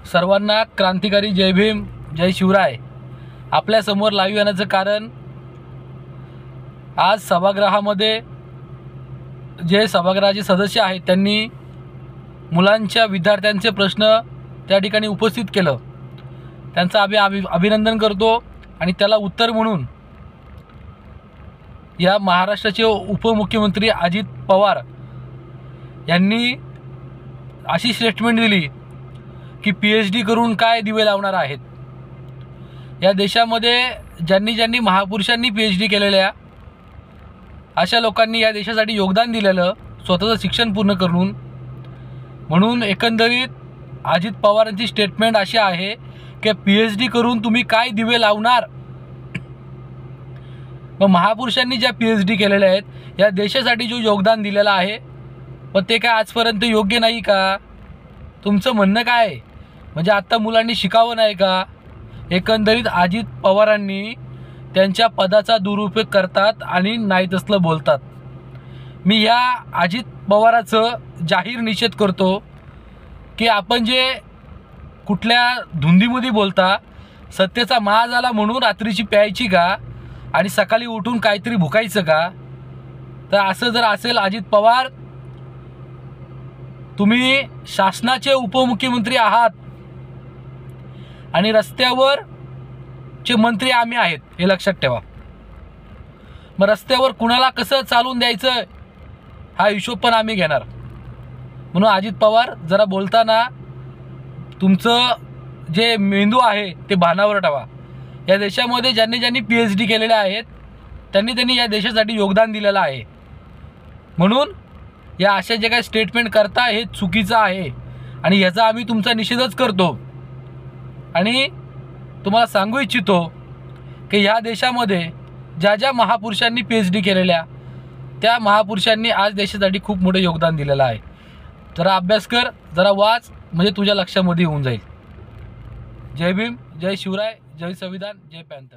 सर्वांना क्रांतिकारी जय भीम जय शिवराय। आपल्या समोर लाईव्ह येण्याचं कारण आज सभागृहामध्ये जे सभागृहाचे सदस्य आहेत त्यांनी मुलांच्या विद्यार्थ्यांचे प्रश्न त्या ठिकाणी उपस्थित केलं। त्यांचं आम्ही अभिनंदन करतो आणि त्याला उत्तर म्हणून या महाराष्ट्राचे उपमुख्यमंत्री अजित पवार यांनी अशी स्टेटमेंट दिली की पीएचडी करून काय दिवे लावणार आहेत। या देशामध्ये ज्यांनी महापुरुषांनी पीएचडी केलेल्या अशा लोकांनी या देशासाठी योगदान दिलेलं स्वतःचं शिक्षण पूर्ण करून, म्हणून एकंदरीत अजित पवारांची स्टेटमेंट अशी आहे की पीएचडी करून तुम्ही काय दिवे लावणार। मग महापुरुषांनी ज्या पीएचडी केलेल्या आहेत या देशासाठी जो योगदान दिलेलं आहे पण ते काय आजपर्यंत योग्य नाही का? तुमचं म्हणणं काय आहे? म्हणजे आता मुलांनी शिकावं नाही का? एकंदरीत अजित पवारांनी त्यांच्या पदाचा दुरुपयोग करतात आणि नाही तसलं बोलतात। मी या अजित पवाराचं जाहीर निषेध करतो की आपण जे कुठल्या धुंदीमध्ये बोलता, सत्तेचा माज आला म्हणून रात्रीची प्यायची का आणि सकाळी उठून काहीतरी भुकायचं का? तर असं जर असेल अजित पवार, तुम्ही शासनाचे उपमुख्यमंत्री आहात आणि रस्त्यावर चे मंत्री आम्ही आहेत हे लक्षात ठेवा। मग रस्त्यावर कुणाला कसं चालून द्यायचं हा हिशोब पण आम्ही घेणार। म्हणून अजित पवार जरा बोलताना तुमचं जे मेंदू आहे ते भानावर ठेवा। या देशामध्ये ज्यांनी पीएचडी केलेले आहेत त्यांनी या देशासाठी योगदान दिलेलं आहे। म्हणून या अशा जे काही स्टेटमेंट करता हे चुकीचं आहे आणि याचा आम्ही तुमचा निषेधच करतो। आणि तुम्हाला सांगू इच्छितो की ह्या देशामध्ये ज्या महापुरुषांनी पीएचडी केलेल्या त्या महापुरुषांनी आज देशासाठी खूप मोठे योगदान दिलेलं आहे। जरा अभ्यास कर, जरा वाच, म्हणजे तुझ्या लक्षामध्ये येऊन जाईल। जय भीम जय शिवराय जय संविधान जय पॅंथर।